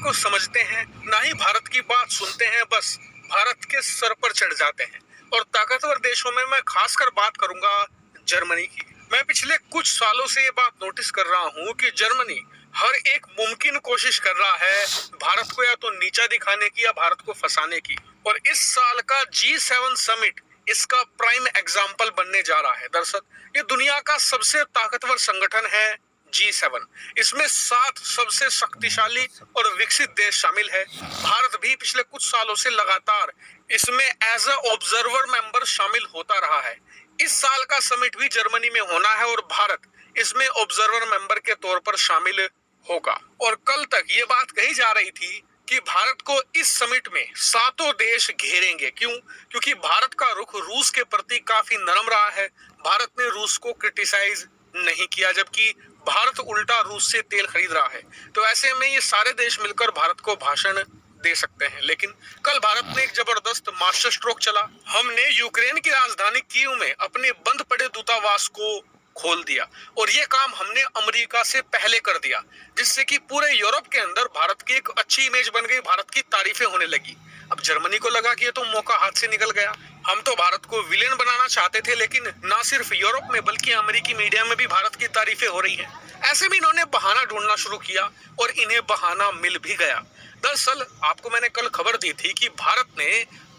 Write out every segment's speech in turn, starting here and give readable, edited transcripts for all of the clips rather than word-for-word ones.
को समझते हैं, ना ही भारत की बात सुनते हैं, बस भारत के सर पर चढ़ जाते हैं। और ताकतवर देशों में मैं खासकर बात करूंगा जर्मनी की। मैं पिछले कुछ सालों से ये बात नोटिस कर रहा हूँ कि जर्मनी हर एक मुमकिन कोशिश कर रहा है भारत को या तो नीचा दिखाने की या भारत को फंसाने की। और इस साल का G7 समिट इसका प्राइम एग्जाम्पल बनने जा रहा है। दरअसल ये दुनिया का सबसे ताकतवर संगठन है G7। इसमें 7 सबसे शक्तिशाली और विकसित देश शामिल है। भारत भी पिछले कुछ सालों से लगातार इसमें एज अ ऑब्जर्वर मेंबर शामिल होता रहा है। इस साल का समिट भी जर्मनी में होना है और भारत इसमें ऑब्जर्वर मेंबर के तौर पर शामिल होगा। और कल तक ये बात कही जा रही थी कि भारत को इस समिट में 7 देश घेरेंगे। क्यों? क्योंकि भारत का रुख रूस के प्रति काफी नरम रहा है। भारत ने रूस को क्रिटिसाइज नहीं किया, जबकि भारत उल्टा रूस से तेल खरीद रहा है। तो ऐसे में ये सारे देश मिलकर भारत को भाषण दे सकते हैं। लेकिन कल भारत ने एक जबरदस्त मास्टर स्ट्रोक चला। हमने यूक्रेन की राजधानी कीव में अपने बंद पड़े दूतावास को खोल दिया और ये काम हमने अमेरिका से पहले कर दिया, जिससे कि पूरे यूरोप के अंदर भारत की एक अच्छी इमेज बन गई, भारत की तारीफें होने लगी। अब जर्मनी को लगा कि ये तो मौका हाथ से निकल गया। हम तो भारत को विलेन बनाना चाहते थे, लेकिन ना सिर्फ यूरोप में बल्कि अमेरिकी मीडिया में भी भारत की तारीफें हो रही हैं। ऐसे में इन्होंने बहाना ढूंढना शुरू किया और इन्हें बहाना मिल भी गया। दरअसल आपको मैंने कल खबर दी थी कि भारत ने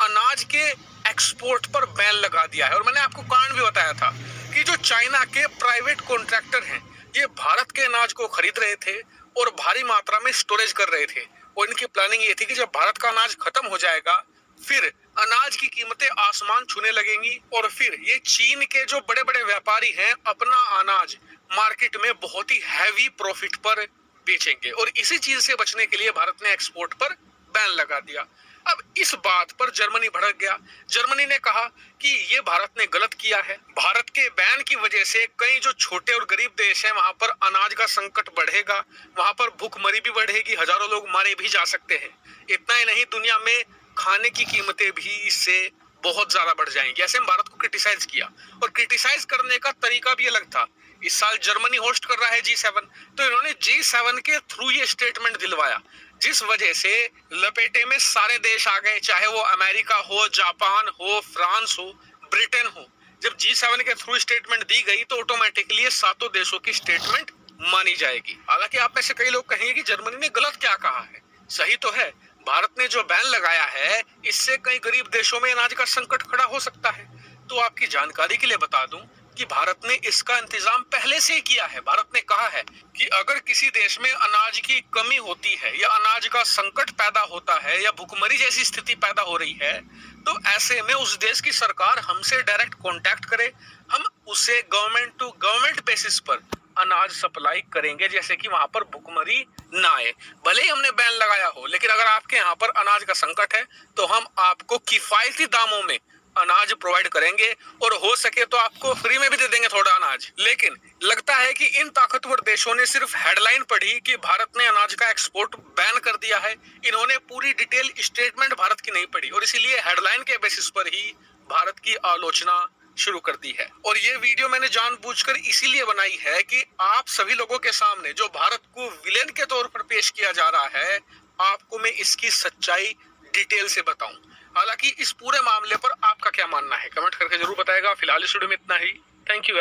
अनाज के एक्सपोर्ट पर बैन लगा दिया है। और मैंने आपको कारण भी बताया था कि जो चाइना के प्राइवेट कॉन्ट्रैक्टर हैं, ये भारत के अनाज को खरीद रहे थे और भारी मात्रा में स्टोरेज कर रहे थे। और इनकी प्लानिंग ये थी कि जब भारत का अनाज खत्म हो जाएगा, फिर अनाज की कीमतें आसमान छूने लगेंगी और फिर ये चीन के जो बड़े बड़े व्यापारी हैं अपना अनाज मार्केट में बहुत ही हैवी प्रॉफिट पर बेचेंगे। और इसी चीज से बचने के लिए भारत ने एक्सपोर्ट पर बैन लगा दिया। अब इस बात पर जर्मनी भड़क गया। जर्मनी ने कहा कि ये भारत ने गलत किया है। भारत के बैन की वजह से कई जो छोटे और गरीब देश हैं वहां पर अनाज का संकट बढ़ेगा, वहां पर भूखमरी भी बढ़ेगी, हजारों लोग मारे भी जा सकते हैं। इतना ही नहीं, दुनिया में खाने की कीमतें भी इससे बहुत ज्यादा बढ़ जाएंगी। ऐसे में भारत को क्रिटिसाइज किया और क्रिटिसाइज करने का तरीका भी अलग था। इस साल जर्मनी होस्ट कर रहा है G7, तो इन्होंने G7 के थ्रू ये स्टेटमेंट दिलवाया, जिस वजह से लपेटे में सारे देश आ गए, चाहे वो अमेरिका हो, जापान हो, फ्रांस हो, ब्रिटेन हो। जब G7 के थ्रू स्टेटमेंट दी गई तो ऑटोमेटिकली ये 7 देशों की स्टेटमेंट मानी जाएगी। हालांकि आप में से कई लोग कहेंगे कि जर्मनी ने गलत क्या कहा है। सही तो है, भारत ने जो बैन लगाया है इससे कई गरीब देशों में अनाज का संकट खड़ा हो सकता है। तो आपकी जानकारी के लिए बता दूं कि भारत ने इसका इंतजाम पहले से ही किया है। भारत ने कहा है कि अगर किसी देश में अनाज की कमी होती है या अनाज का संकट पैदा होता है या भुखमरी जैसी स्थिति पैदा हो रही है, तो ऐसे में उस देश की सरकार हमसे डायरेक्ट कांटेक्ट करे, हम उसे गवर्नमेंट टू गवर्नमेंट बेसिस पर अनाज सप्लाई करेंगे, जैसे कि वहां पर भुखमरी ना आए। भले ही हमने बैन लगाया हो, लेकिन अगर आपके यहाँ पर अनाज का संकट है तो हम आपको किफायती दामों में अनाज प्रोवाइड करेंगे और हो सके तो आपको फ्री में भी दे देंगे थोड़ा अनाज। लेकिन लगता है कि इन ताकतवर देशों ने सिर्फ हेडलाइन पढ़ी कि भारत ने अनाज का एक्सपोर्ट बैन कर दिया है, इन्होंने पूरी डिटेल स्टेटमेंट भारत की नहीं पढ़ी और इसीलिए हेडलाइन के बेसिस पर ही भारत की आलोचना शुरू कर दी है। और ये वीडियो मैंने जानबूझकर इसीलिए बनाई है कि आप सभी लोगों के सामने जो भारत को विलेन के तौर पर पेश किया जा रहा है, आपको मैं इसकी सच्चाई डिटेल से बताऊं। हालांकि इस पूरे मामले पर आपका क्या मानना है, कमेंट करके जरूर बताएगा। फिलहाल इस वीडियो में इतना ही। Thank you.